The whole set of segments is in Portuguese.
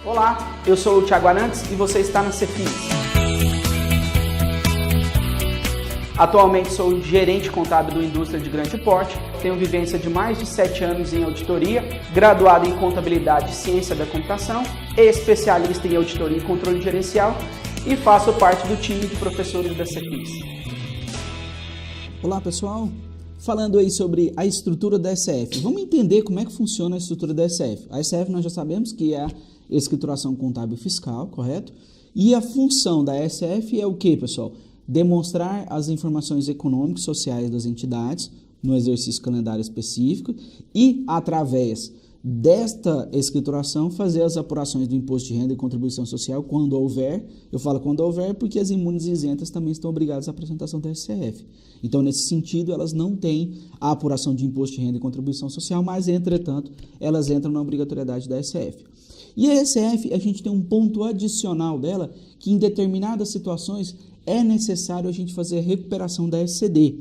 Olá, eu sou o Thiago Arantes e você está na Cefins. Atualmente sou gerente contábil do Indústria de Grande Porte, tenho vivência de mais de 7 anos em auditoria, graduado em Contabilidade e Ciência da Computação, especialista em auditoria e controle gerencial e faço parte do time de professores da Cefins. Olá pessoal, falando aí sobre a estrutura da SF, vamos entender como é que funciona a estrutura da SF. A SF nós já sabemos que é a escrituração contábil fiscal, correto? E a função da SF é o que, pessoal? Demonstrar as informações econômicas e sociais das entidades no exercício calendário específico e, através desta escrituração, fazer as apurações do imposto de renda e contribuição social quando houver. Eu falo quando houver porque as imunes e isentas também estão obrigadas à apresentação da SF. Então, nesse sentido, elas não têm a apuração de imposto de renda e contribuição social, mas, entretanto, elas entram na obrigatoriedade da SF. E a SF, a gente tem um ponto adicional dela, que em determinadas situações é necessário a gente fazer a recuperação da SCD.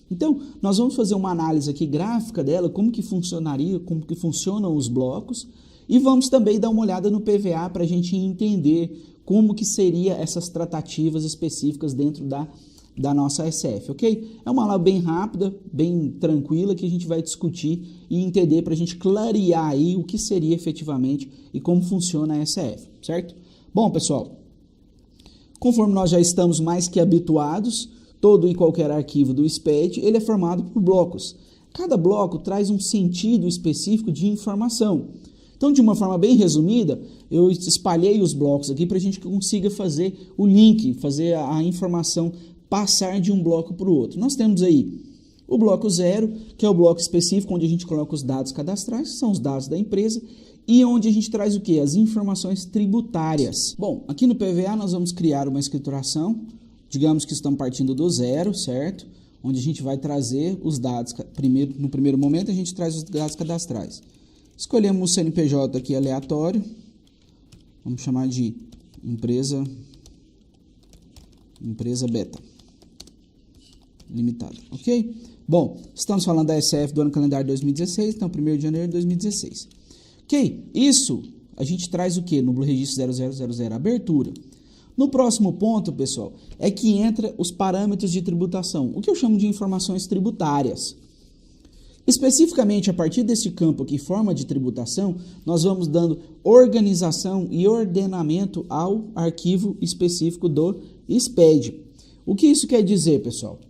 Então, nós vamos fazer uma análise aqui gráfica dela, como que funcionaria, como que funcionam os blocos, e vamos também dar uma olhada no PVA para a gente entender como que seria essas tratativas específicas dentro da nossa SF, ok? É uma aula bem rápida, bem tranquila, que a gente vai discutir e entender para a gente clarear aí o que seria efetivamente e como funciona a SF, certo? Bom, pessoal, conforme nós já estamos mais que habituados, todo e qualquer arquivo do SPED, ele é formado por blocos. Cada bloco traz um sentido específico de informação. Então, de uma forma bem resumida, eu espalhei os blocos aqui para a gente consiga fazer o link, fazer a informação passar de um bloco para o outro. Nós temos aí o bloco 0, que é o bloco específico, onde a gente coloca os dados cadastrais, que são os dados da empresa, e onde a gente traz o quê? As informações tributárias. Bom, aqui no PVA nós vamos criar uma escrituração, digamos que estamos partindo do 0, certo? Onde a gente vai trazer os dados, no primeiro momento a gente traz os dados cadastrais. Escolhemos o CNPJ aqui aleatório, vamos chamar de empresa Beta Limitada, ok? Bom, estamos falando da SF do ano calendário 2016, então 1º de janeiro de 2016. Ok, isso a gente traz o que? No registro 0000, abertura. No próximo ponto, pessoal, é que entra os parâmetros de tributação, o que eu chamo de informações tributárias. Especificamente, a partir desse campo aqui, forma de tributação, nós vamos dando organização e ordenamento ao arquivo específico do SPED. O que isso quer dizer, pessoal?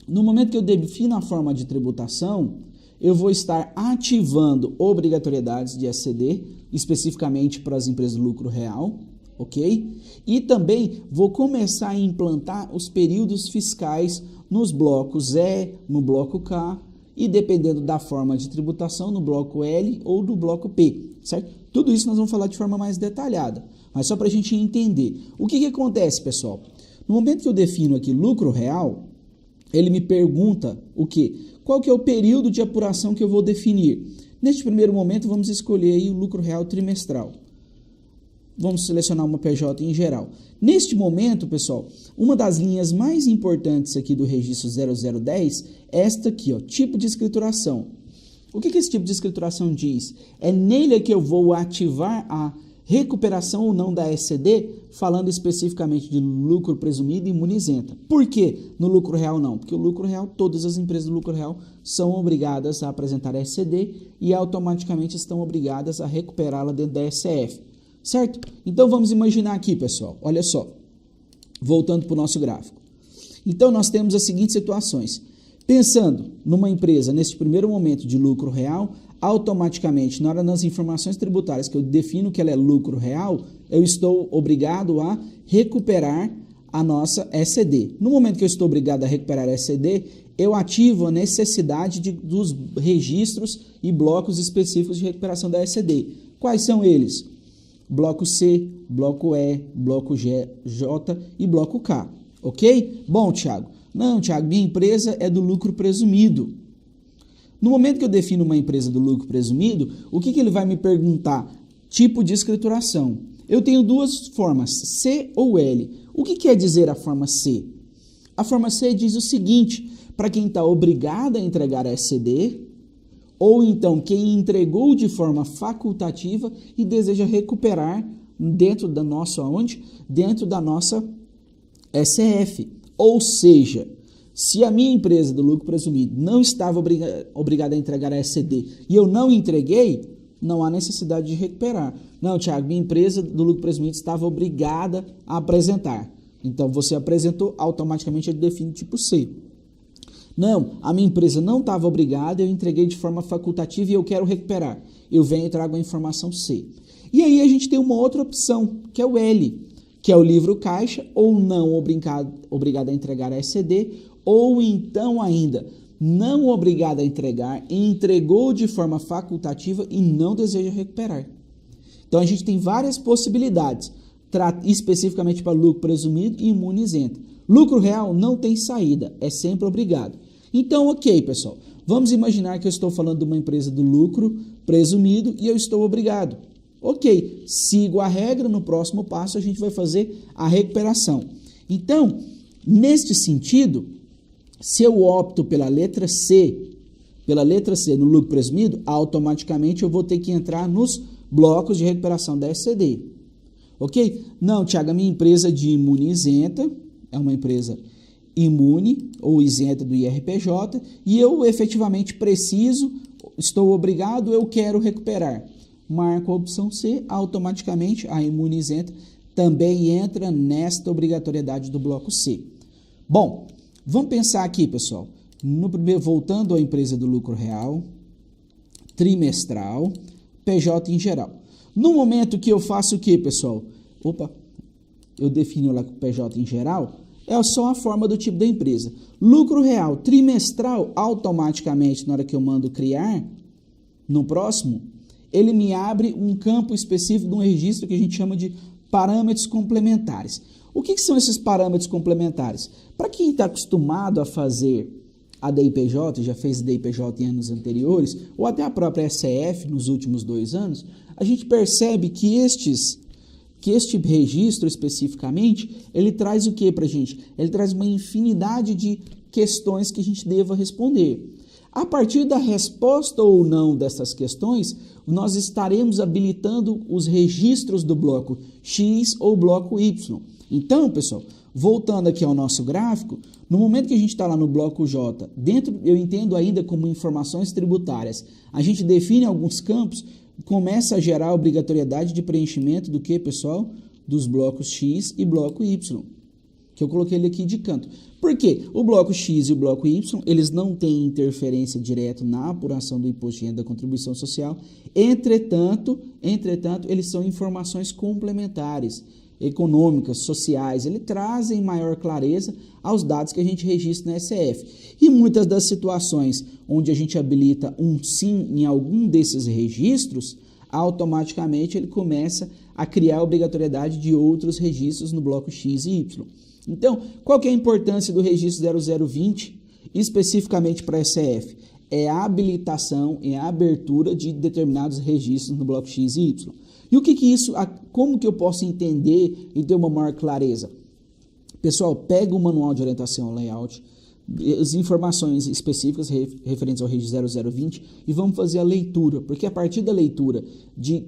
No momento que eu defino a forma de tributação, eu vou estar ativando obrigatoriedades de SCD, especificamente para as empresas de lucro real, ok? E também vou começar a implantar os períodos fiscais nos blocos E, no bloco K e, dependendo da forma de tributação, no bloco L ou no bloco P, certo? Tudo isso nós vamos falar de forma mais detalhada, mas só para a gente entender. O que acontece, pessoal? No momento que eu defino aqui lucro real, ele me pergunta o quê? Qual que é o período de apuração que eu vou definir? Neste primeiro momento, vamos escolher aí o lucro real trimestral. Vamos selecionar uma PJ em geral. Neste momento, pessoal, uma das linhas mais importantes aqui do registro 0010 é esta aqui, ó, tipo de escrituração. O que esse tipo de escrituração diz? É nele que eu vou ativar a recuperação ou não da SCD, falando especificamente de lucro presumido e imune isenta. Por que no lucro real não? Porque o lucro real, todas as empresas do lucro real são obrigadas a apresentar SCD e automaticamente estão obrigadas a recuperá-la dentro da SF. Certo? Então vamos imaginar aqui, pessoal, olha só, voltando para o nosso gráfico. Então nós temos as seguintes situações. Pensando numa empresa nesse primeiro momento de lucro real, automaticamente, na hora das informações tributárias que eu defino que ela é lucro real, eu estou obrigado a recuperar a nossa SCD. No momento que eu estou obrigado a recuperar a SCD, eu ativo a necessidade dos registros e blocos específicos de recuperação da SCD. Quais são eles? Bloco C, bloco E, bloco G, J e bloco K, ok? Bom, Thiago, não, Thiago, minha empresa é do lucro presumido. No momento que eu defino uma empresa do lucro presumido, o que ele vai me perguntar? Tipo de escrituração. Eu tenho duas formas, C ou L. O que quer dizer a forma C? A forma C diz o seguinte, para quem está obrigado a entregar a SCD, ou então quem entregou de forma facultativa e deseja recuperar dentro da nossa SF. Ou seja, se a minha empresa do lucro presumido não estava obrigada a entregar a SCD e eu não entreguei, não há necessidade de recuperar. Não, Thiago, minha empresa do lucro presumido estava obrigada a apresentar. Então, você apresentou, automaticamente ele define tipo C. Não, a minha empresa não estava obrigada, eu entreguei de forma facultativa e eu quero recuperar. Eu venho e trago a informação C. E aí a gente tem uma outra opção, que é o L, que é o livro caixa, ou não obrigado a entregar a SCD, ou então ainda não obrigado a entregar, entregou de forma facultativa e não deseja recuperar. Então a gente tem várias possibilidades, especificamente para lucro presumido e imune isento. Lucro real não tem saída, é sempre obrigado. Então, ok, pessoal, vamos imaginar que eu estou falando de uma empresa do lucro presumido e eu estou obrigado. Ok, sigo a regra, no próximo passo a gente vai fazer a recuperação. Então, neste sentido, se eu opto pela letra C no lucro presumido, automaticamente eu vou ter que entrar nos blocos de recuperação da SCD. Ok? Não, Thiago, a minha empresa de imune isenta é uma empresa imune ou isenta do IRPJ e eu efetivamente estou obrigado, eu quero recuperar. Marco a opção C, automaticamente a imune isenta também entra nesta obrigatoriedade do bloco C. Bom, vamos pensar aqui, pessoal, voltando à empresa do lucro real, trimestral, PJ em geral. No momento que eu faço o que, pessoal? Eu defino lá com o PJ em geral, é só a forma do tipo da empresa. Lucro real trimestral, automaticamente, na hora que eu mando criar, no próximo, ele me abre um campo específico de um registro que a gente chama de parâmetros complementares. O que são esses parâmetros complementares? Para quem está acostumado a fazer a DIPJ, já fez DIPJ em anos anteriores, ou até a própria SF nos últimos 2 anos, a gente percebe que este registro especificamente, ele traz o que para a gente? Ele traz uma infinidade de questões que a gente deva responder. A partir da resposta ou não dessas questões, nós estaremos habilitando os registros do bloco X ou bloco Y. Então, pessoal, voltando aqui ao nosso gráfico, no momento que a gente está lá no bloco J, eu entendo ainda como informações tributárias, a gente define alguns campos, começa a gerar a obrigatoriedade de preenchimento do que, pessoal? Dos blocos X e bloco Y, que eu coloquei ele aqui de canto. Por quê? O bloco X e o bloco Y, eles não têm interferência direta na apuração do imposto de renda da contribuição social, entretanto, eles são informações complementares, econômicas, sociais, eles trazem maior clareza aos dados que a gente registra na SF. E muitas das situações onde a gente habilita um sim em algum desses registros, automaticamente ele começa a criar a obrigatoriedade de outros registros no bloco X e Y. Então, qual que é a importância do registro 0020, especificamente para a SF? É a habilitação, é a abertura de determinados registros no bloco X e Y. E o que isso, como que eu posso entender e ter uma maior clareza? Pessoal, pega o manual de orientação ao layout, as informações específicas referentes ao registro 0020 e vamos fazer a leitura, porque a partir da leitura de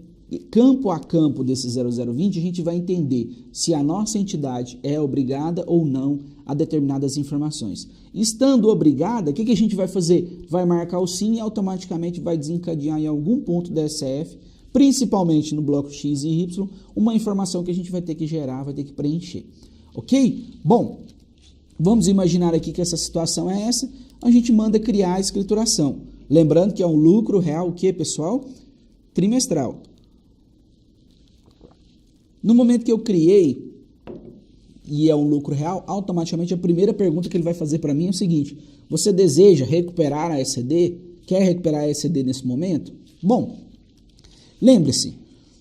campo a campo desse 0020, a gente vai entender se a nossa entidade é obrigada ou não a determinadas informações. Estando obrigada, o que a gente vai fazer? Vai marcar o sim e automaticamente vai desencadear em algum ponto da SF, principalmente no bloco X e Y, uma informação que a gente vai ter que gerar, vai ter que preencher. Ok? Bom, vamos imaginar aqui que essa situação é essa, a gente manda criar a escrituração. Lembrando que é um lucro real, o que, pessoal? Trimestral. No momento que eu criei, e é um lucro real, automaticamente a primeira pergunta que ele vai fazer para mim é o seguinte: você deseja recuperar a SCD? Quer recuperar a SCD nesse momento? Bom, lembre-se,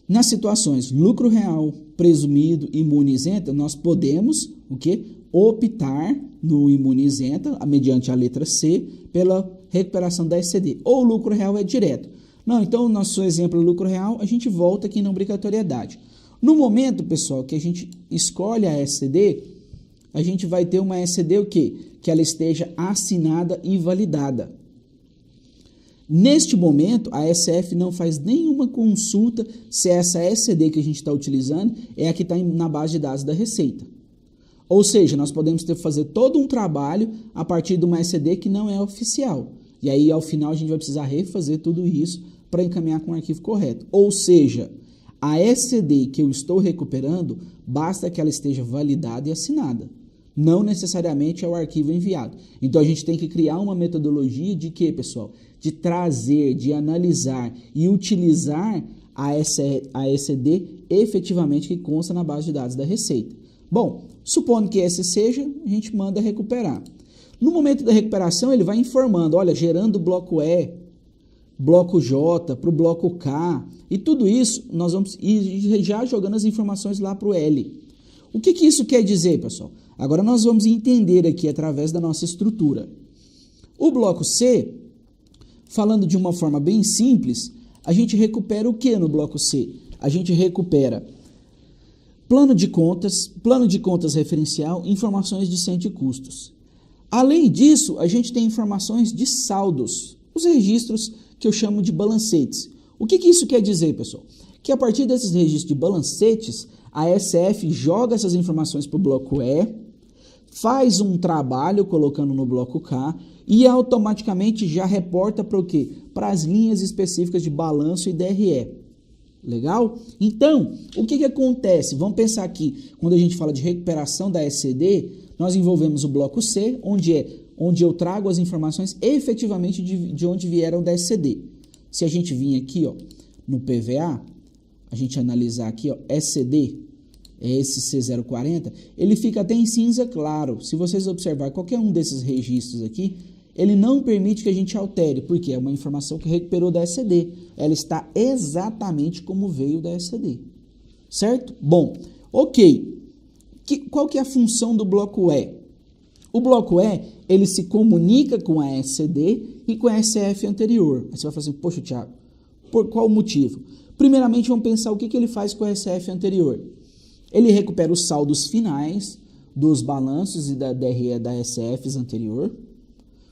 nas situações lucro real, presumido, imune isenta, nós podemos o quê? Optar no imune isenta, mediante a letra C, pela recuperação da SCD. Ou o lucro real é direto. Não, então, no nosso exemplo lucro real, a gente volta aqui na obrigatoriedade. No momento, pessoal, que a gente escolhe a SCD, a gente vai ter uma SCD o quê? Que ela esteja assinada e validada. Neste momento, a SF não faz nenhuma consulta se essa SCD que a gente está utilizando é a que está na base de dados da Receita. Ou seja, nós podemos fazer todo um trabalho a partir de uma SCD que não é oficial. E aí, ao final, a gente vai precisar refazer tudo isso para encaminhar com o arquivo correto. Ou seja, a SCD que eu estou recuperando, basta que ela esteja validada e assinada. Não necessariamente é o arquivo enviado. Então, a gente tem que criar uma metodologia de quê, pessoal? De trazer, de analisar e utilizar a SCD efetivamente que consta na base de dados da Receita. Bom, supondo que esse seja, a gente manda recuperar. No momento da recuperação, ele vai informando, olha, gerando bloco E, bloco J, para o bloco K, e tudo isso nós vamos ir já jogando as informações lá para o L. O que isso quer dizer, pessoal? Agora nós vamos entender aqui através da nossa estrutura. O bloco C, falando de uma forma bem simples, a gente recupera o que no bloco C? A gente recupera plano de contas referencial, informações de centro e custos. Além disso, a gente tem informações de saldos, os registros que eu chamo de balancetes. O que isso quer dizer, pessoal? Que a partir desses registros de balancetes, a SF joga essas informações para o bloco E, faz um trabalho colocando no bloco K e automaticamente já reporta para o quê? Para as linhas específicas de balanço e DRE. Legal? Então, o que acontece? Vamos pensar aqui, quando a gente fala de recuperação da SCD, nós envolvemos o bloco C, onde eu trago as informações efetivamente de onde vieram da SCD. Se a gente vir aqui, ó, no PVA, a gente analisar aqui, ó, SCD, é esse C040, ele fica até em cinza claro. Se vocês observarem qualquer um desses registros aqui, ele não permite que a gente altere, porque é uma informação que recuperou da SCD. Ela está exatamente como veio da SCD. Certo? Bom, ok. Qual que é a função do bloco E? O bloco E, ele se comunica com a SCD e com a SF anterior. Aí você vai falar assim, poxa, Thiago, por qual motivo? Primeiramente, vamos pensar o que ele faz com a SF anterior. Ele recupera os saldos finais dos balanços e da DRE da SF anterior,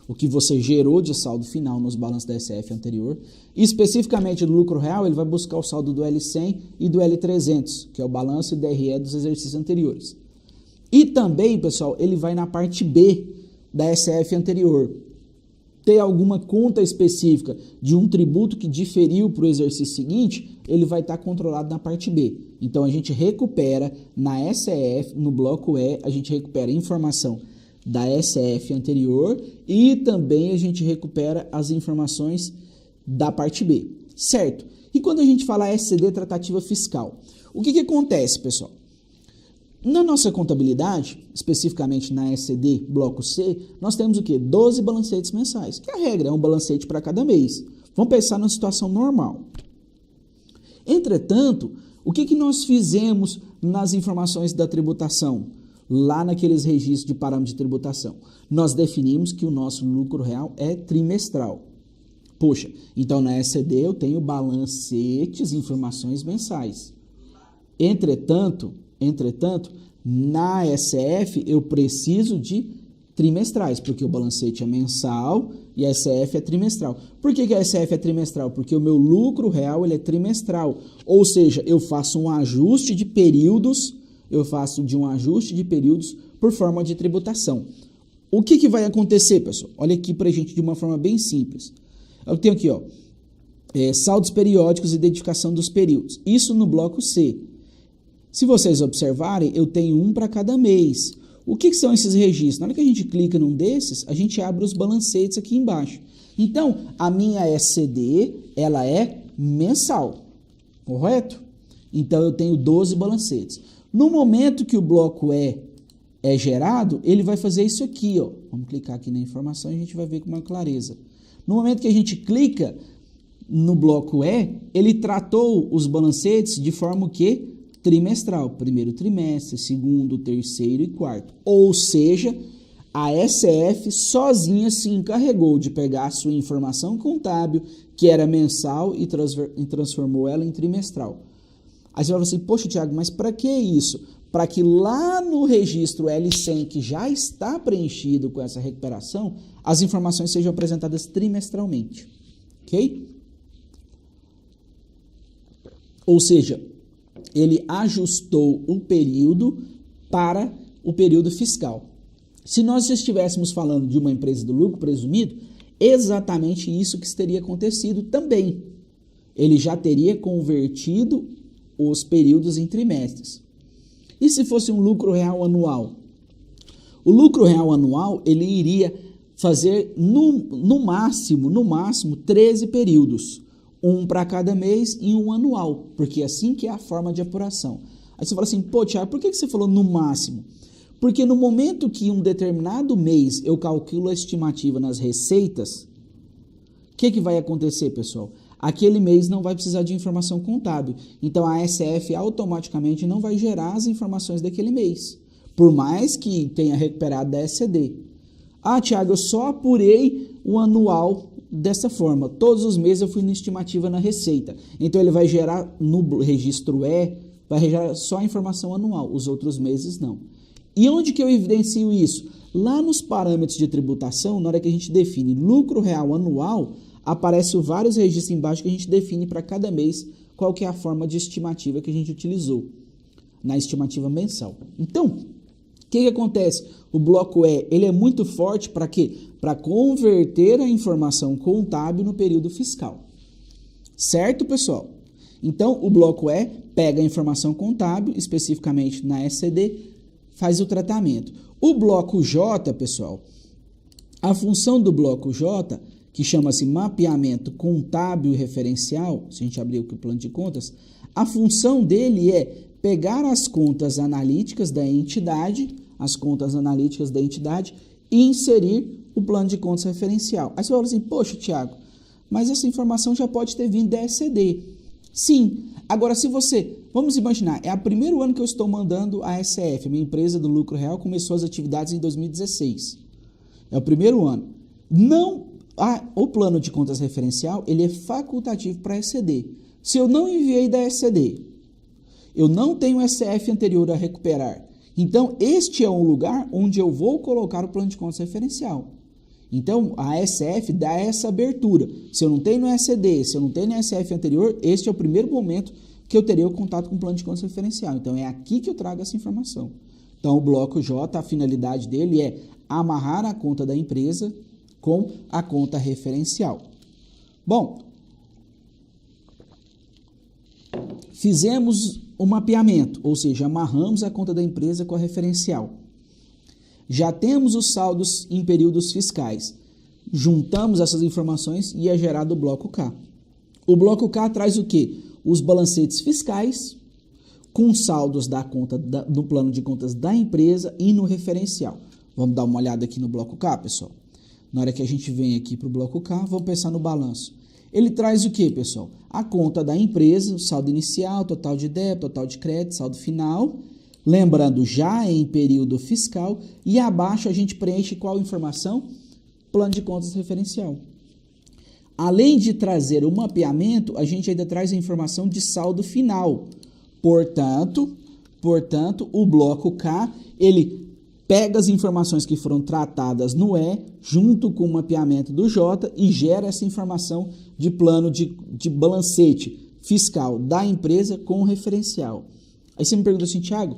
o que você gerou de saldo final nos balanços da SF anterior. E especificamente do lucro real, ele vai buscar o saldo do L100 e do L300, que é o balanço e DRE dos exercícios anteriores. E também, pessoal, ele vai na parte B da SF anterior. Ter alguma conta específica de um tributo que diferiu para o exercício seguinte, ele vai estar controlado na parte B. Então, a gente recupera na SF, no bloco E, a gente recupera informação da SF anterior e também a gente recupera as informações da parte B, certo? E quando a gente fala SCD tratativa fiscal, o que acontece, pessoal? Na nossa contabilidade, especificamente na SCD bloco C, nós temos o quê? 12 balancetes mensais, que a regra é um balancete para cada mês. Vamos pensar numa situação normal. Entretanto, o que nós fizemos nas informações da tributação? Lá naqueles registros de parâmetro de tributação, nós definimos que o nosso lucro real é trimestral. Poxa, então na SCD eu tenho balancetes, informações mensais. Entretanto, na SF eu preciso de trimestrais, porque o balancete é mensal e a SF é trimestral. Por que a SF é trimestral? Porque o meu lucro real ele é trimestral, ou seja, eu faço um ajuste de períodos, por forma de tributação. O que vai acontecer, pessoal? Olha aqui para a gente de uma forma bem simples. Eu tenho aqui, ó, saldos periódicos e identificação dos períodos. Isso no bloco C. Se vocês observarem, eu tenho um para cada mês. O que são esses registros? Na hora que a gente clica num desses, a gente abre os balancetes aqui embaixo. Então, a minha SCD, ela é mensal, correto? Então, eu tenho 12 balancetes. No momento que o bloco E é gerado, ele vai fazer isso aqui, ó. Vamos clicar aqui na informação e a gente vai ver com uma clareza. No momento que a gente clica no bloco E, ele tratou os balancetes de forma que trimestral, primeiro trimestre, segundo, terceiro e quarto. Ou seja, a SF sozinha se encarregou de pegar a sua informação contábil, que era mensal, e transformou ela em trimestral. Aí você vai falar assim, poxa, Thiago, mas para que isso? Para que lá no registro L100, que já está preenchido com essa recuperação, as informações sejam apresentadas trimestralmente. ok? Ou seja, ele ajustou o período para o período fiscal. Se nós estivéssemos falando de uma empresa do lucro presumido, exatamente isso que teria acontecido também. Ele já teria convertido os períodos em trimestres. E se fosse um lucro real anual? O lucro real anual, ele iria fazer no máximo 13 períodos, um para cada mês e um anual, porque assim que é a forma de apuração. Aí você fala assim, pô, Thiago, por que você falou no máximo? Porque no momento que um determinado mês eu calculo a estimativa nas receitas, o que vai acontecer, pessoal? Aquele mês não vai precisar de informação contábil. Então a SF automaticamente não vai gerar as informações daquele mês, por mais que tenha recuperado da ECD. Ah, Thiago, eu só apurei o anual dessa forma. Todos os meses eu fui na estimativa na receita. Então ele vai gerar no registro E, vai gerar só a informação anual, os outros meses não. E onde que eu evidencio isso? Lá nos parâmetros de tributação, na hora que a gente define lucro real anual, aparecem vários registros embaixo que a gente define para cada mês qual que é a forma de estimativa que a gente utilizou na estimativa mensal. Então, o que acontece? O bloco E, ele é muito forte para quê? Para converter a informação contábil no período fiscal. Certo, pessoal? Então, o bloco E pega a informação contábil, especificamente na ECD, faz o tratamento. O bloco J, pessoal, a função do bloco J, que chama-se mapeamento contábil e referencial, se a gente abrir aqui o plano de contas, a função dele é pegar as contas analíticas da entidade, e inserir o plano de contas referencial. Aí você fala assim, poxa, Thiago, mas essa informação já pode ter vindo da ECD. Sim. Agora, se você, vamos imaginar, é o primeiro ano que eu estou mandando a SF, minha empresa do lucro real começou as atividades em 2016. É o primeiro ano. O plano de contas referencial, ele é facultativo para a ECD. Se eu não enviei da ECD, eu não tenho SF anterior a recuperar. Então, este é um lugar onde eu vou colocar o plano de contas referencial. Então, a SF dá essa abertura. Se eu não tenho no ECD, se eu não tenho no SF anterior, este é o primeiro momento que eu teria o contato com o plano de contas referencial. Então, é aqui que eu trago essa informação. Então, o bloco J, a finalidade dele é amarrar a conta da empresa com a conta referencial. Bom, fizemos o mapeamento, ou seja, amarramos a conta da empresa com a referencial. Já temos os saldos em períodos fiscais. Juntamos essas informações e é gerado o bloco K. O bloco K traz o quê? Os balancetes fiscais com saldos da conta no plano de contas da empresa e no referencial. Vamos dar uma olhada aqui no bloco K, pessoal. Na hora que a gente vem aqui para o bloco K, vamos pensar no balanço. Ele traz o quê, pessoal? A conta da empresa, o saldo inicial, total de débito, total de crédito, saldo final. Lembrando, já em período fiscal, e abaixo a gente preenche qual informação? Plano de contas referencial. Além de trazer o mapeamento, a gente ainda traz a informação de saldo final. Portanto, o bloco K, ele pega as informações que foram tratadas no E, junto com o mapeamento do J, e gera essa informação de plano de balancete fiscal da empresa com o referencial. Aí você me pergunta assim, Thiago,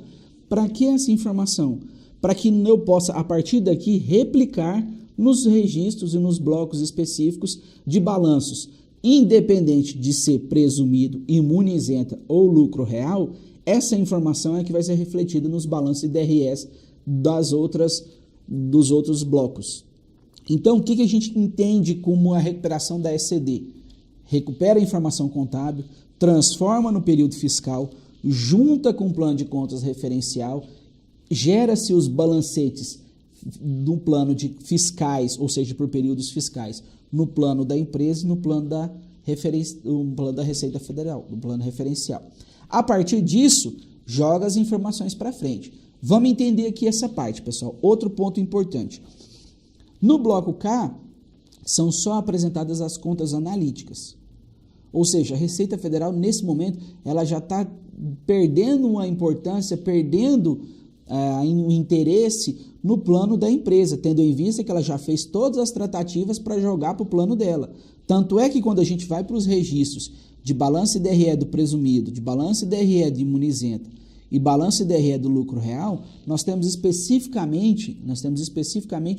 para que essa informação? Para que eu possa, a partir daqui, replicar nos registros e nos blocos específicos de balanços, independente de ser presumido, imunisenta ou lucro real, essa informação é que vai ser refletida nos balanços de DRS dos outros blocos. Então, o que a gente entende como a recuperação da ECD? Recupera a informação contábil, transforma no período fiscal, junta com o plano de contas referencial, gera-se os balancetes do plano de fiscais, ou seja, por períodos fiscais, no plano da empresa e no plano da Receita Federal, no plano referencial. A partir disso, joga as informações para frente. Vamos entender aqui essa parte, pessoal. Outro ponto importante. No bloco K, são só apresentadas as contas analíticas. Ou seja, a Receita Federal, nesse momento, ela já está perdendo uma importância, perdendo um interesse no plano da empresa, tendo em vista que ela já fez todas as tratativas para jogar para o plano dela. Tanto é que quando a gente vai para os registros de balanço e DRE do presumido, de balanço e DRE de imunizenta e balanço e DRE do lucro real, nós temos especificamente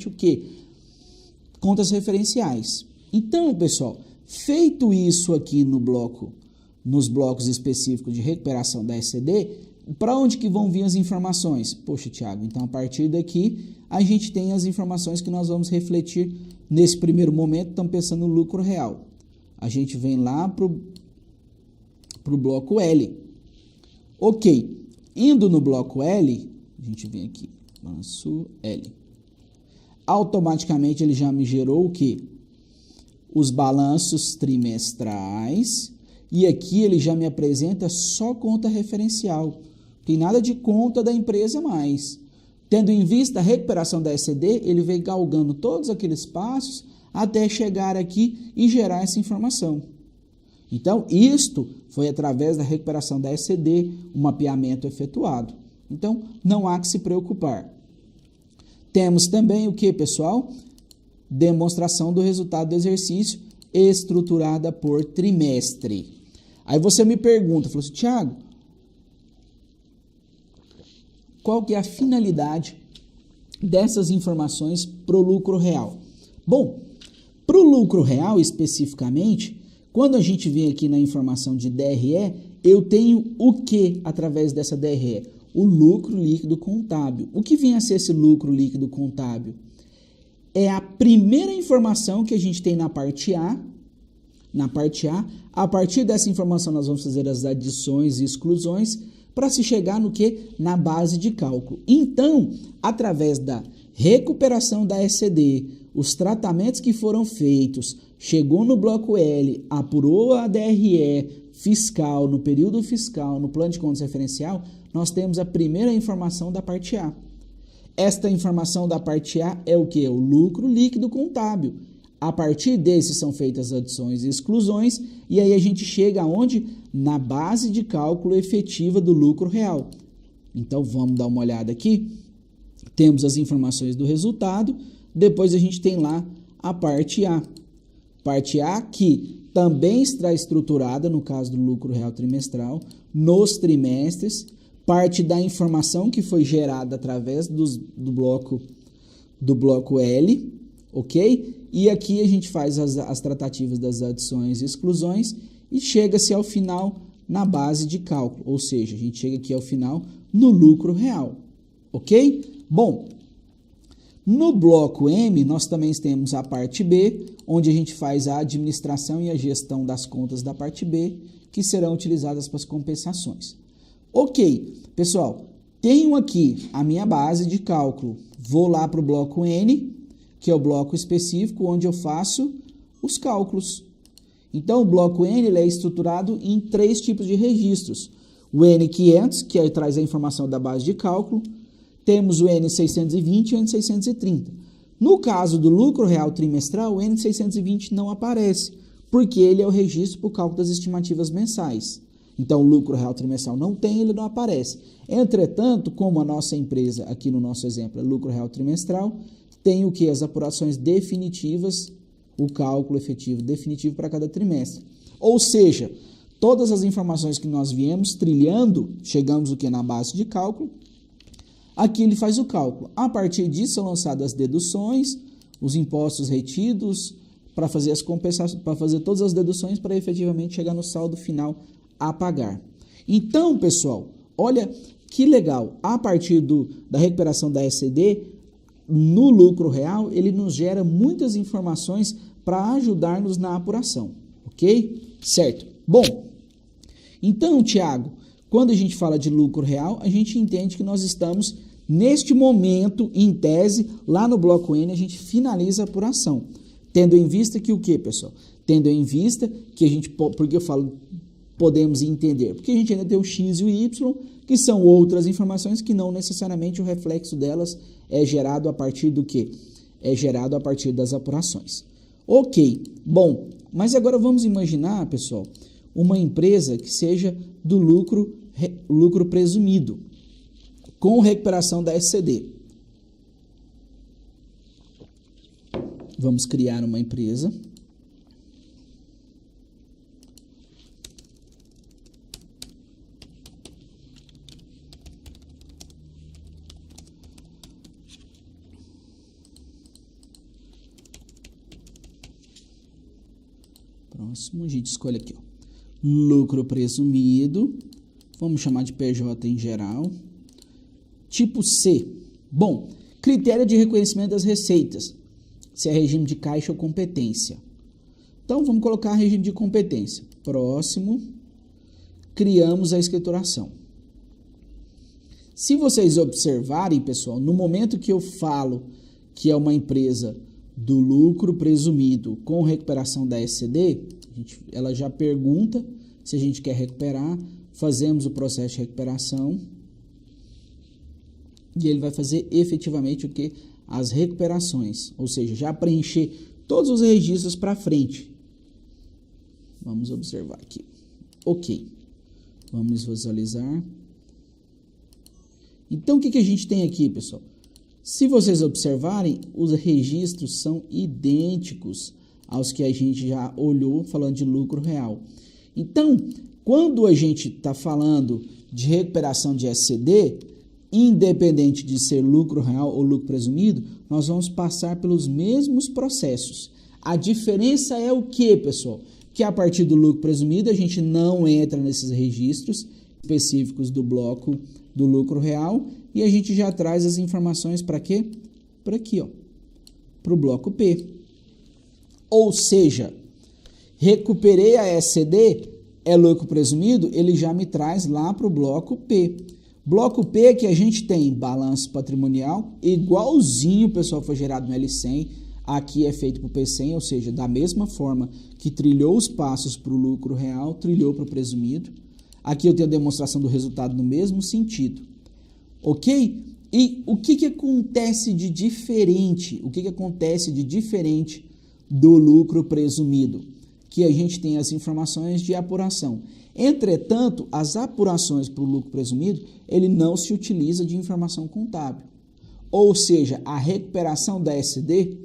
o quê? Contas referenciais. Então, pessoal, feito isso aqui nos blocos específicos de recuperação da SCD, para onde que vão vir as informações? Poxa, Thiago, então a partir daqui a gente tem as informações que nós vamos refletir nesse primeiro momento, estamos pensando no lucro real. A gente vem lá para o bloco L. Ok, indo no bloco L, a gente vem aqui, balanço L. Automaticamente ele já me gerou o quê? Os balanços trimestrais, e aqui ele já me apresenta só conta referencial. Tem nada de conta da empresa mais. Tendo em vista a recuperação da SCD, ele vem galgando todos aqueles passos até chegar aqui e gerar essa informação. Então, isto foi através da recuperação da SCD, um mapeamento efetuado. Então, não há que se preocupar. Temos também o que, pessoal? Demonstração do resultado do exercício estruturada por trimestre. Aí você me pergunta, falou assim, Thiago, qual que é a finalidade dessas informações para o lucro real? Bom, para o lucro real especificamente, quando a gente vem aqui na informação de DRE, eu tenho o que através dessa DRE? O lucro líquido contábil. O que vem a ser esse lucro líquido contábil? É a primeira informação que a gente tem na parte A. A partir dessa informação nós vamos fazer as adições e exclusões para se chegar no que? Na base de cálculo. Então, através da recuperação da SCD, os tratamentos que foram feitos, chegou no bloco L, apurou a DRE fiscal, no período fiscal, no plano de contas referencial, nós temos a primeira informação da parte A. Esta informação da parte A é o que? O lucro líquido contábil. A partir desse são feitas adições e exclusões, e aí a gente chega aonde? Na base de cálculo efetiva do lucro real. Então vamos dar uma olhada aqui. Temos as informações do resultado, depois a gente tem lá a parte A. Parte A que também está estruturada, no caso do lucro real trimestral, nos trimestres, parte da informação que foi gerada através do bloco L, ok? E aqui a gente faz as tratativas das adições e exclusões e chega-se ao final na base de cálculo, ou seja, a gente chega aqui ao final no lucro real, ok? Bom, no bloco M nós também temos a parte B, onde a gente faz a administração e a gestão das contas da parte B, que serão utilizadas para as compensações. Ok, pessoal, tenho aqui a minha base de cálculo, vou lá para o bloco N, que é o bloco específico onde eu faço os cálculos. Então, o bloco N ele é estruturado em 3 tipos de registros. O N500, que aí traz a informação da base de cálculo. Temos o N620 e o N630. No caso do lucro real trimestral, o N620 não aparece, porque ele é o registro para o cálculo das estimativas mensais. Então, o lucro real trimestral não tem, ele não aparece. Entretanto, como a nossa empresa, aqui no nosso exemplo, é lucro real trimestral, tem o que? As apurações definitivas, o cálculo efetivo definitivo para cada trimestre. Ou seja, todas as informações que nós viemos trilhando, chegamos o que? Na base de cálculo, aqui ele faz o cálculo. A partir disso são lançadas as deduções, os impostos retidos, para fazer as compensações, para fazer todas as deduções para efetivamente chegar no saldo final a pagar. Então, pessoal, olha que legal. A partir da recuperação da SCD, no lucro real, ele nos gera muitas informações para ajudar-nos na apuração, ok? Certo. Bom, então, Thiago, quando a gente fala de lucro real, a gente entende que nós estamos, neste momento, em tese, lá no bloco N, a gente finaliza a apuração. Tendo em vista que o quê, pessoal? Tendo em vista que a gente, porque eu falo podemos entender, porque a gente ainda tem o X e o Y, que são outras informações que não necessariamente o reflexo delas é gerado a partir do quê? É gerado a partir das apurações. Ok, bom, mas agora vamos imaginar, pessoal, uma empresa que seja do lucro presumido, com recuperação da SCD. Vamos criar uma empresa. Próximo, a gente escolhe aqui, ó. Lucro presumido. Vamos chamar de PJ em geral. Tipo C. Bom, critério de reconhecimento das receitas. Se é regime de caixa ou competência. Então, vamos colocar regime de competência. Próximo. Criamos a escrituração. Se vocês observarem, pessoal, no momento que eu falo que é uma empresa do lucro presumido com recuperação da SCD, ela já pergunta se a gente quer recuperar, fazemos o processo de recuperação e ele vai fazer efetivamente o que? As recuperações, ou seja, já preencher todos os registros para frente. Vamos observar aqui. Ok. Vamos visualizar. Então, o que a gente tem aqui, pessoal? Se vocês observarem, os registros são idênticos aos que a gente já olhou falando de lucro real. Então, quando a gente está falando de recuperação de SCD, independente de ser lucro real ou lucro presumido, nós vamos passar pelos mesmos processos. A diferença é o que, pessoal? Que a partir do lucro presumido a gente não entra nesses registros específicos do bloco do lucro real e a gente já traz as informações para quê? Para aqui, ó, para o bloco P. Ou seja, recuperei a SCD, é lucro presumido, ele já me traz lá para o bloco P. Bloco P que a gente tem balanço patrimonial, igualzinho, pessoal, foi gerado no L100, aqui é feito para o P100, ou seja, da mesma forma que trilhou os passos para o lucro real, trilhou para o presumido. Aqui eu tenho a demonstração do resultado no mesmo sentido, ok? E o que acontece de diferente? O que acontece de diferente do lucro presumido? Que a gente tem as informações de apuração. Entretanto, as apurações para o lucro presumido, ele não se utiliza de informação contábil. Ou seja, a recuperação da SCD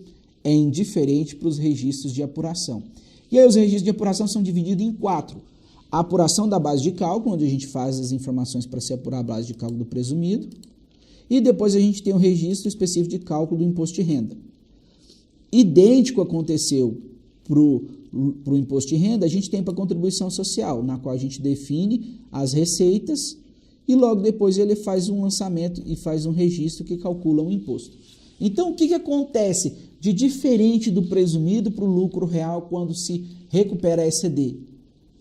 é indiferente para os registros de apuração. E aí os registros de apuração são divididos em 4. A apuração da base de cálculo, onde a gente faz as informações para se apurar a base de cálculo do presumido. E depois a gente tem o registro específico de cálculo do imposto de renda. Idêntico aconteceu para o imposto de renda, a gente tem para a contribuição social, na qual a gente define as receitas e logo depois ele faz um lançamento e faz um registro que calcula o imposto. Então, o que acontece de diferente do presumido para o lucro real quando se recupera a SCD?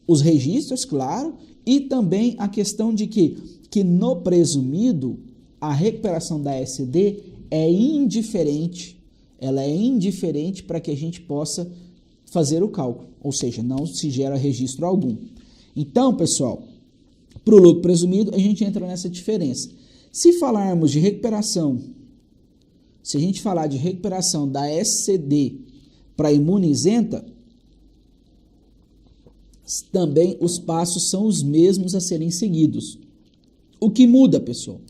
Os registros, claro, e também a questão de que no presumido a recuperação da SCD é indiferente, ela é indiferente para que a gente possa fazer o cálculo, ou seja, não se gera registro algum. Então, pessoal, para o lucro presumido, a gente entra nessa diferença. Se falarmos de recuperação, se a gente falar de recuperação da SCD para imuno-isenta, também os passos são os mesmos a serem seguidos. O que muda, pessoal?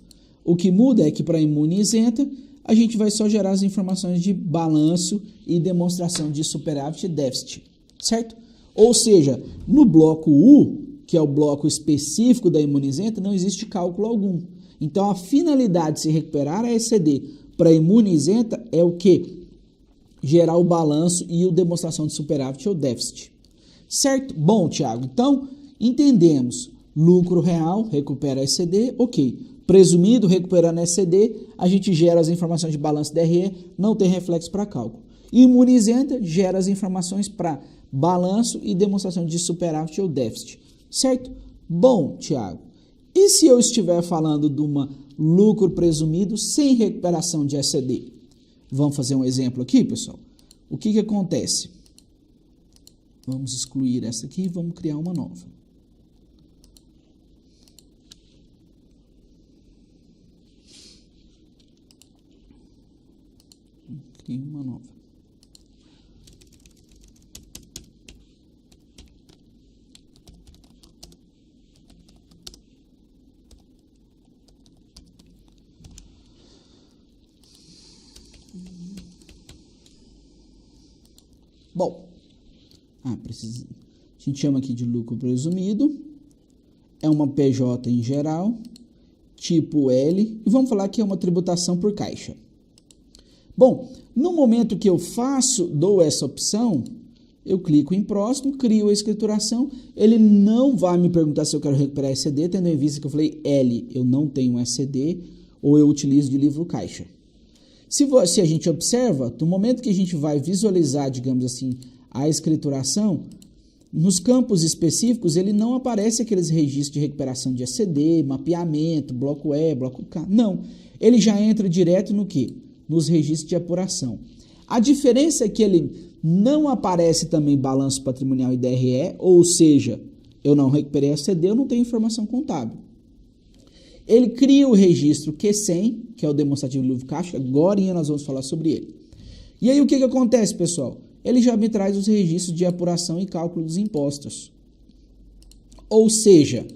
O que muda é que para imuno-isenta, a gente vai só gerar as informações de balanço e demonstração de superávit e déficit, certo? Ou seja, no bloco U, que é o bloco específico da imuno-isenta, não existe cálculo algum. Então, a finalidade de se recuperar a SCD para imuno-isenta é o quê? Gerar o balanço e a demonstração de superávit ou déficit. Certo? Bom, Thiago, então, entendemos. Lucro real, recupera a SCD, ok. Presumido, recuperando a SCD, a gente gera as informações de balanço DRE, não tem reflexo para cálculo. Imuno-isenta gera as informações para balanço e demonstração de superávit ou déficit. Certo? Bom, Thiago, e se eu estiver falando de uma lucro presumido sem recuperação de SCD? Vamos fazer um exemplo aqui, pessoal? O que acontece? Vamos excluir essa aqui e vamos criar uma nova. Cria uma nova. Bom, a gente chama aqui de lucro presumido, é uma PJ em geral, tipo L, e vamos falar que é uma tributação por caixa. Bom, no momento que eu dou essa opção, eu clico em próximo, crio a escrituração, ele não vai me perguntar se eu quero recuperar ECD, tendo em vista que eu falei L, eu não tenho ECD, ou eu utilizo de livro caixa. Se a gente observa, no momento que a gente vai visualizar, digamos assim, a escrituração, nos campos específicos, ele não aparece aqueles registros de recuperação de ECD, mapeamento, bloco E, bloco K, não. Ele já entra direto no quê? Nos registros de apuração. A diferença é que ele não aparece também balanço patrimonial e DRE, ou seja, eu não recuperei ECD, eu não tenho informação contábil. Ele cria o registro Q100, que é o demonstrativo livro caixa, agora nós vamos falar sobre ele. E aí o que acontece, pessoal? Ele já me traz os registros de apuração e cálculo dos impostos. Ou seja,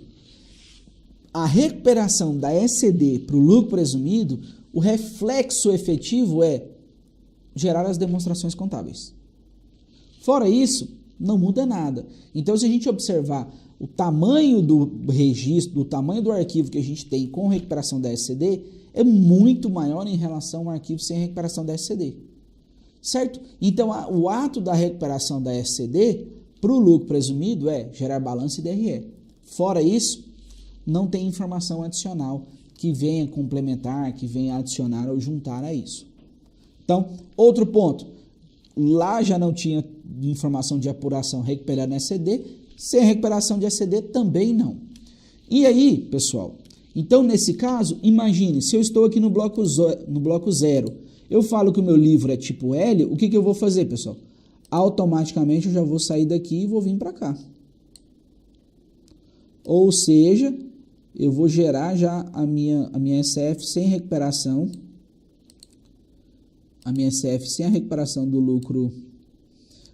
a recuperação da ECD para o lucro presumido, o reflexo efetivo é gerar as demonstrações contábeis. Fora isso, não muda nada. Então, se a gente observar o tamanho do registro, o tamanho do arquivo que a gente tem com recuperação da ECD, é muito maior em relação ao arquivo sem recuperação da ECD. Certo? Então, o ato da recuperação da ECD para o lucro presumido é gerar balanço e DRE. Fora isso, não tem informação adicional que venha complementar, que venha adicionar ou juntar a isso. Então, outro ponto, lá já não tinha informação de apuração recuperando ECD, sem recuperação de ECD também não. E aí, pessoal, então nesse caso, imagine, se eu estou aqui no bloco 0, eu falo que o meu livro é tipo L, o que eu vou fazer, pessoal? Automaticamente eu já vou sair daqui e vou vir para cá. Ou seja, eu vou gerar já a minha SF sem recuperação, a minha SF sem a recuperação do lucro,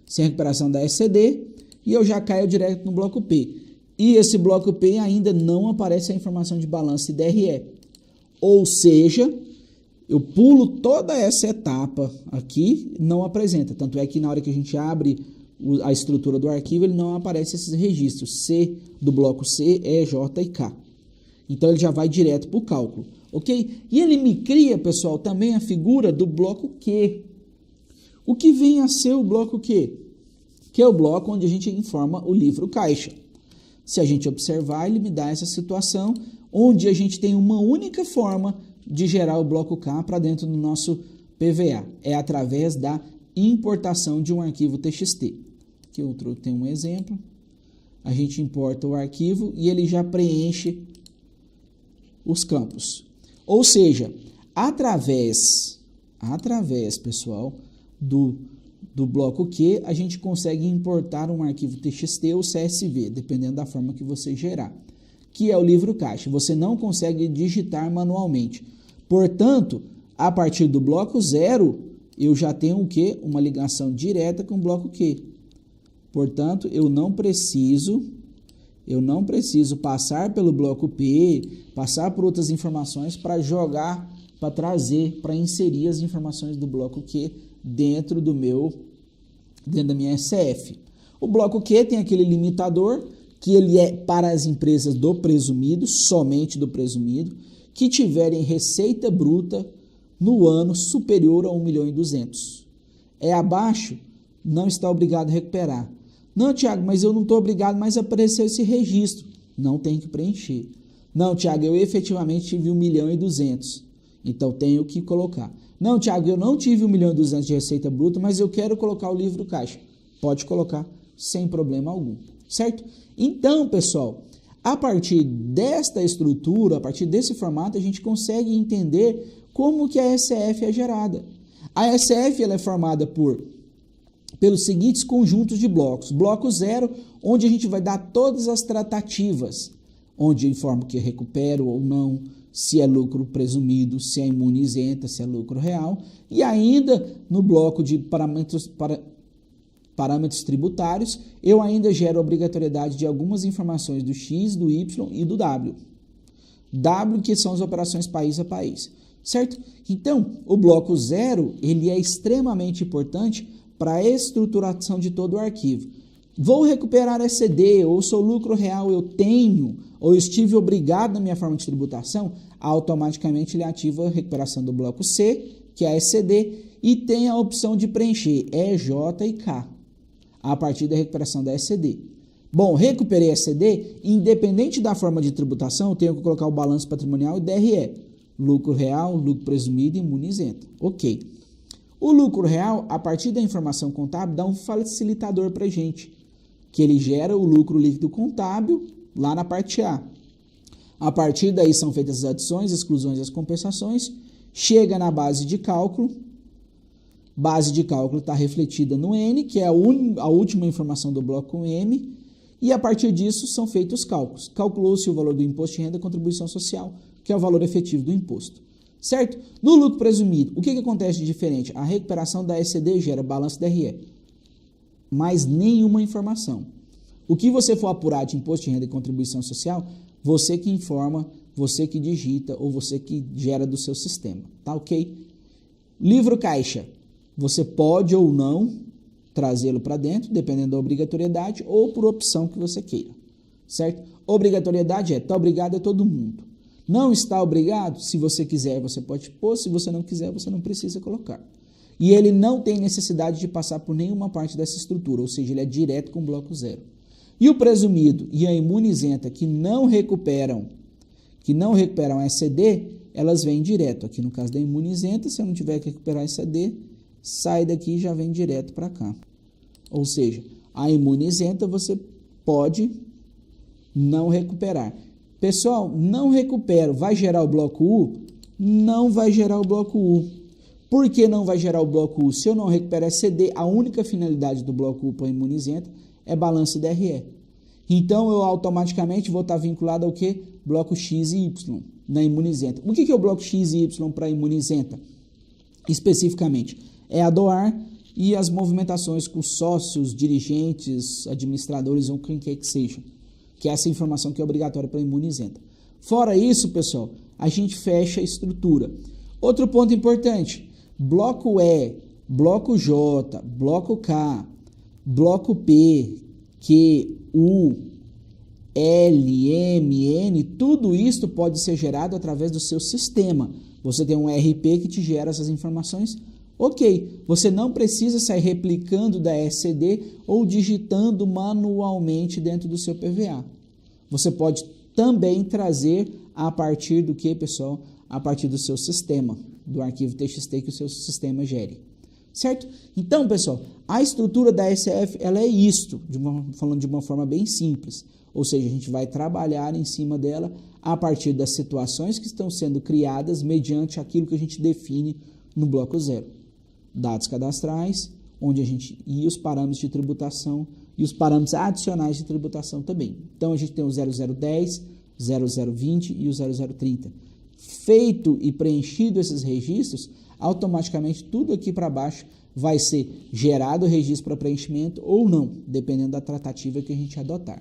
sem recuperação da ECD, e eu já caio direto no bloco P. E esse bloco P ainda não aparece a informação de balanço e DRE. Ou seja, eu pulo toda essa etapa aqui, não apresenta. Tanto é que na hora que a gente abre a estrutura do arquivo, ele não aparece esses registros C do bloco C, E, J e K. Então ele já vai direto para o cálculo, ok? E ele me cria, pessoal, também a figura do bloco Q. O que vem a ser o bloco Q? Que é o bloco onde a gente informa o livro caixa. Se a gente observar, ele me dá essa situação onde a gente tem uma única forma de gerar o bloco K para dentro do nosso PVA. É através da importação de um arquivo TXT. Aqui eu tenho um exemplo. A gente importa o arquivo e ele já preenche os campos. Ou seja, através, pessoal, do bloco Q, a gente consegue importar um arquivo TXT ou CSV, dependendo da forma que você gerar, que é o livro caixa. Você não consegue digitar manualmente. Portanto, a partir do bloco 0, eu já tenho o quê? Uma ligação direta com o bloco Q. Portanto, eu não preciso passar pelo bloco P, passar por outras informações para jogar, para trazer, para inserir as informações do bloco Q dentro da minha SF. O bloco Q tem aquele limitador que ele é para as empresas do presumido, somente do presumido, que tiverem receita bruta no ano superior a 1.200.000. É abaixo, não está obrigado a recuperar. Não, Tiago, mas eu não estou obrigado mais a aparecer esse registro. Não tem que preencher. Não, Tiago, eu efetivamente tive 1.200.000. Então tenho que colocar. Não, Tiago, eu não tive 1.200.000 de receita bruta, mas eu quero colocar o livro caixa. Pode colocar sem problema algum, certo? Então, pessoal, a partir desta estrutura, a partir desse formato, a gente consegue entender como que a SF é gerada. A SF ela é formada pelos seguintes conjuntos de blocos. Bloco 0, onde a gente vai dar todas as tratativas, onde eu informo que recupero ou não, se é lucro presumido, se é imune isenta, se é lucro real. E ainda no bloco de parâmetros tributários, eu ainda gero a obrigatoriedade de algumas informações do X, do Y e do W. W, que são as operações país a país, certo? Então, o bloco 0, ele é extremamente importante para a estruturação de todo o arquivo. Vou recuperar ECD, ou sou lucro real, eu tenho, ou estive obrigado na minha forma de tributação, automaticamente ele ativa a recuperação do bloco C, que é a ECD, e tem a opção de preencher E, J e K. a partir da recuperação da SCD. Bom, recuperei a SCD, independente da forma de tributação, eu tenho que colocar o balanço patrimonial e DRE. Lucro real, lucro presumido e imuno-isento. Ok. O lucro real, a partir da informação contábil, dá um facilitador para a gente, que ele gera o lucro líquido contábil lá na parte A. A partir daí são feitas as adições, exclusões e as compensações, chega na base de cálculo está refletida no N, que é a última informação do bloco M, e a partir disso são feitos os cálculos. Calculou-se o valor do imposto de renda e contribuição social, que é o valor efetivo do imposto. Certo? No lucro presumido, o que acontece de diferente? A recuperação da SCD gera balanço DRE, mas nenhuma informação. O que você for apurar de imposto de renda e contribuição social, você que informa, você que digita ou você que gera do seu sistema. Tá ok? Livro caixa. Você pode ou não trazê-lo para dentro, dependendo da obrigatoriedade ou por opção que você queira. Certo? Obrigatoriedade está obrigado a todo mundo. Não está obrigado? Se você quiser, você pode pôr. Se você não quiser, você não precisa colocar. E ele não tem necessidade de passar por nenhuma parte dessa estrutura, ou seja, ele é direto com o bloco zero. E o presumido e a imuno-isenta que não recuperam a SCD, elas vêm direto. Aqui no caso da imuno-isenta, se eu não tiver que recuperar a SCD, sai daqui e já vem direto para cá. Ou seja, a imuno-isenta você pode não recuperar. Pessoal, não recupero, vai gerar o bloco U? Não vai gerar o bloco U. Por que não vai gerar o bloco U? Se eu não recupero a SCD, a única finalidade do bloco U para a imuno-isenta é balanço DRE. Então, eu automaticamente vou estar vinculado ao que? Bloco X e Y, na imuno-isenta. O que é o bloco X e Y para a imuno-isenta? Especificamente, é a doar e as movimentações com sócios, dirigentes, administradores ou quem quer que seja. Que é essa informação que é obrigatória para a imuno-isenta. Fora isso, pessoal, a gente fecha a estrutura. Outro ponto importante, bloco E, bloco J, bloco K, bloco P, Q, U, L, M, N, tudo isso pode ser gerado através do seu sistema. Você tem um RP que te gera essas informações. Ok, você não precisa sair replicando da SCD ou digitando manualmente dentro do seu PVA. Você pode também trazer a partir do que, pessoal? A partir do seu sistema, do arquivo TXT que o seu sistema gere. Certo? Então, pessoal, a estrutura da SF, ela é isto, falando de uma forma bem simples. Ou seja, a gente vai trabalhar em cima dela a partir das situações que estão sendo criadas mediante aquilo que a gente define no bloco zero. Dados cadastrais, onde a gente e os parâmetros de tributação e os parâmetros adicionais de tributação também. Então, a gente tem o 0010, 0020 e o 0030. Feito e preenchido esses registros, automaticamente tudo aqui para baixo vai ser gerado o registro para preenchimento ou não, dependendo da tratativa que a gente adotar.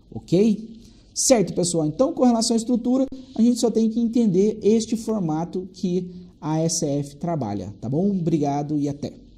Ok? Certo, pessoal? Então, com relação à estrutura, a gente só tem que entender este formato que a SF trabalha, tá bom? Obrigado e até!